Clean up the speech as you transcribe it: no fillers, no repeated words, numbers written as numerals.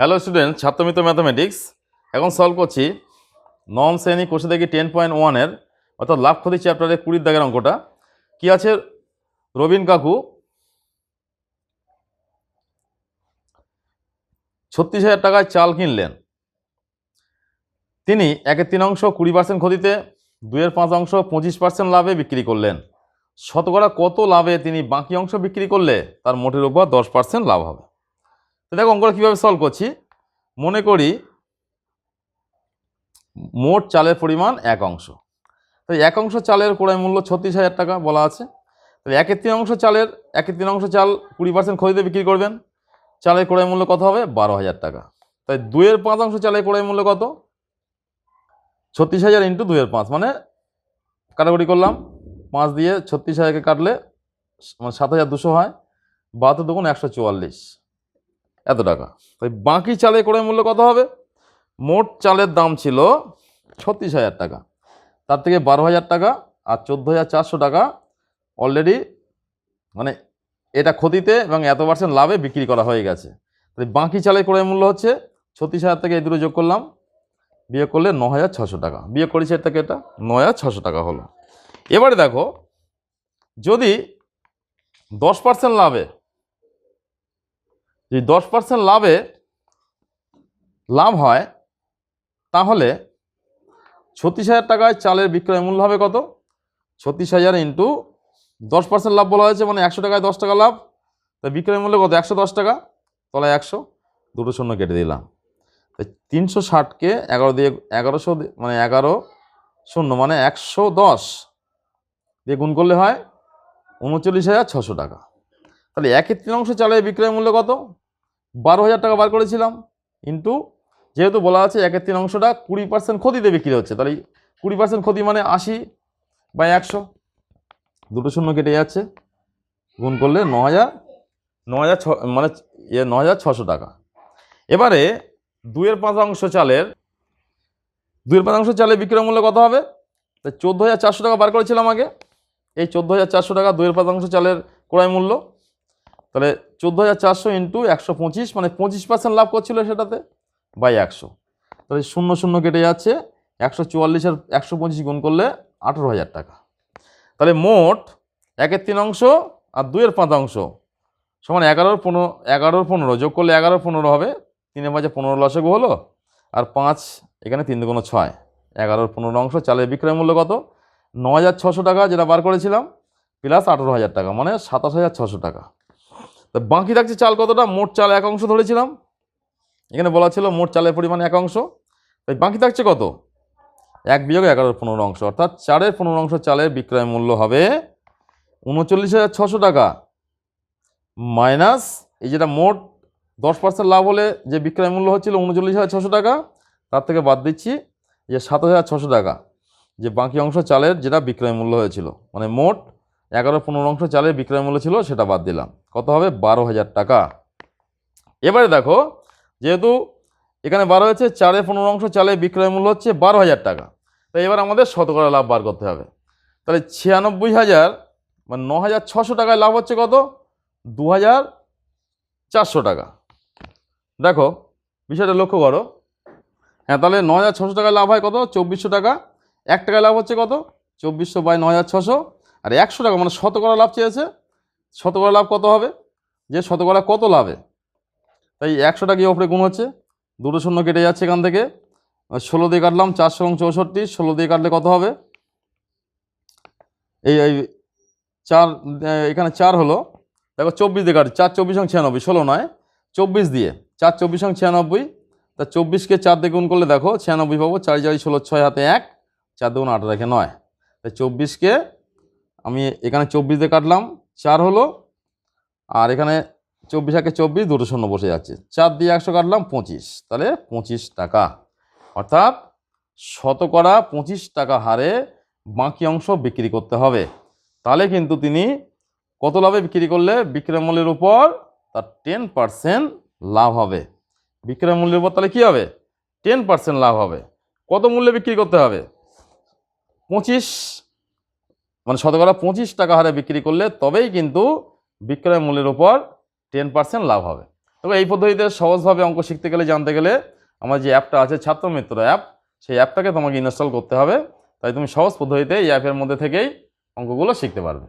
Hello student, ছাত্রমিত্র mathematics এখন solve করছি নবম শ্রেণী কোষে দেখি 10.1 অর্থাৎ লাভ ক্ষতি চ্যাপ্টারের 20 দাগের অঙ্কটা। কি আছে? রবিন কাকু 36,000 টাকায় চাল কিনলেন। তিনি 1/3 20% ক্ষতিতে, 2/5 25% লাভে বিক্রি করলেন। শতকরা কত লাভে তিনি বাকি অংশ বিক্রি করলে তার মোটের উপর 10% লাভ হবে। তো দেখো অঙ্কটা কীভাবে সলভ করছি। মনে করি মোট চালের পরিমাণ 1 অংশ। তো 1 অংশ চালের ক্রয় মূল্য 36,000 টাকা বলা আছে। তাহলে 1/3 চালের 1/3 চাল 20% ক্ষতিতে বিক্রি করবেন। চালের ক্রয় মূল্য কত হবে? 12,000 টাকা। তাই 2/5 চালের ক্রয় মূল্য কত? 36,000 ইন্টু 2/5 মানে কাটাকুটি করলাম, 5 দিয়ে 36,000কে কাটলে মানে 7,200 হয়। 72 দুগুণ 144 এত টাকা। তাই বাকি চালের ক্রয় মূল্য কত হবে? মোট চালের দাম ছিল 36,000 টাকা, তার থেকে 12,000 টাকা আর 14,400 টাকা অলরেডি মানে এটা ক্ষতিতে এবং এত % লাভে বিক্রি করা হয়ে গেছে। তাই বাকি চালের ক্রয় মূল্য হচ্ছে 36,000 থেকে এই দুটো যোগ করলাম, বিয়োগ করলে 9,600 টাকা। বিয়োগ করেছে এর থেকে এটা 9,600 টাকা হলো। এবারে দেখো যদি 10% লাভে, যদি 10% লাভে লাভ হয় তাহলে 36,000 টাকায় চালের বিক্রয় মূল্য হবে কত? 36,000 ইন্টু 10% লাভ বলা হয়েছে, মানে 100 টাকায় 10 টাকা লাভ। তাই বিক্রয় মূল্য কত? 110 টাকা, তলায় 100, দুটো শূন্য কেটে দিলাম। তাই 360কে 11 দিয়ে 1100 মানে 11 শূন্য মানে 110 দিয়ে গুণ করলে হয় 39,600 টাকা। তাহলে 1/3 চালের বিক্রয় মূল্য কত? 12,000 টাকা বার করেছিলাম, ইন্টু যেহেতু বলা আছে 1/3টা 20% ক্ষতিতে বিক্রি হচ্ছে, তাহলে 20% ক্ষতি মানে 80/100, দুটো শূন্য কেটে যাচ্ছে, গুণ করলে 9,000 মানে 9,600 টাকা। এবারে 2/5 চালের বিক্রয় মূল্য কত হবে? তাই 14,400 টাকা বার করেছিলাম আগে। এই 14,400 টাকা 2/5 চালের ক্রয় মূল্য। তাহলে 14,400 ইন্টু 125 মানে 25% লাভ করছিল সেটাতে, বাই 100। তাহলে শূন্য শূন্য কেটে যাচ্ছে, 144 আর 125 গুণ করলে 18,000 টাকা। তাহলে মোট 1/3 আর 2/5 সমান 11-15 যোগ করলে 11-15 হবে। 3-5-15 লসাগু হলো, আর 5 এখানে 3 দুগুণ 6, 11-15 চালের বিক্রয় মূল্য কত? 9,600 টাকা যেটা বার করেছিলাম, প্লাস 18,000 টাকা মানে 27,600 টাকা। তা বাকি থাকছে চাল কতটা? মোট চাল 1 অংশ ধরেছিলাম, এখানে বলা ছিল মোট চালের পরিমাণ 1 অংশ। তাই বাকি থাকছে কত? 1 বিয়োগ 11-15 অর্থাৎ 4/15 চালের বিক্রয় মূল্য হবে 39,600 টাকা, মাইনাস এই যেটা মোট 10% লাভ হলে যে বিক্রয় মূল্য হচ্ছিল 39,600 টাকা, তার থেকে বাদ দিচ্ছি যে 7,600 টাকা যে বাকি অংশ চালের যেটা বিক্রয় মূল্য হয়েছিল, মানে মোট 11-15 চালের বিক্রয় মূল্য ছিল সেটা বাদ দিলাম, কত হবে? 12,000 টাকা। এবারে দেখো যেহেতু এখানে 12 হয়েছে, 4/15 চালের বিক্রয় মূল্য হচ্ছে 12,000 টাকা, তাই এবার আমাদের শতকরা লাভ বার করতে হবে। তাহলে 96,000 মানে 9,600 টাকায় লাভ হচ্ছে কত? 2,400 টাকা। দেখো বিষয়টা লক্ষ্য করো। হ্যাঁ, তাহলে 9,600 টাকায় লাভ হয় কত? 2,400 টাকা। 1 টাকায় লাভ হচ্ছে কত? 2,400 বাই 9,600, আর 100 টাকা মানে শতকরা লাভ চেয়েছে। শতকরা লাভ কত হবে? যে শতকরা কত লাভে, তাই 100 টাকা ওপরে গুণ হচ্ছে, দুটো শূন্য কেটে যাচ্ছে এখান থেকে, 16 দিয়ে কাটলাম, 4 এবং 64, 16 দিয়ে কাটলে কত হবে? এই 4 এখানে 4 হলো, দেখো 24 দিয়ে কাটছে, 4 24 এবং 96, 16 নয় 24 দিয়ে, 4 24 এবং 96, তা 24কে 4 দিয়ে গুণ করলে দেখো 96 পাবো, 4 4 16, 6 হাতে 1, 4 2 8 রেখে 9, তাই 24কে আমি এখানে 24 দিয়ে কাটলাম, 4 হলো, আর এখানে 24 একে 24, দুটো শূন্য বসে যাচ্ছে, 4 দিয়ে 100 কাটলাম 25, তাহলে 25 টাকা। অর্থাৎ শতকরা 25 টাকা হারে বাকি অংশ বিক্রি করতে হবে, তাহলে কিন্তু তিনি কত লাভে বিক্রি করলে বিক্রয় মূল্যের উপর তার 10% লাভ হবে। বিক্রয় মূল্যের উপর তাহলে কী হবে? 10% লাভ হবে। কত মূল্যে বিক্রি করতে হবে? 25 মানে শতকরা 25 টাকা হারে বিক্রি করলে তবেই কিন্তু বিক্রয় মূল্যের উপর 10% লাভ হবে। তবে এই পদ্ধতিতে সহজভাবে অঙ্ক শিখতে গেলে, জানতে গেলে আমার যে অ্যাপটা আছে ছাত্রমিত্র অ্যাপ, সেই অ্যাপটাকে তোমাকে ইনস্টল করতে হবে। তাই তুমি সহজ পদ্ধতিতে এই অ্যাপের মধ্যে থেকেই অঙ্কগুলো শিখতে পারবে।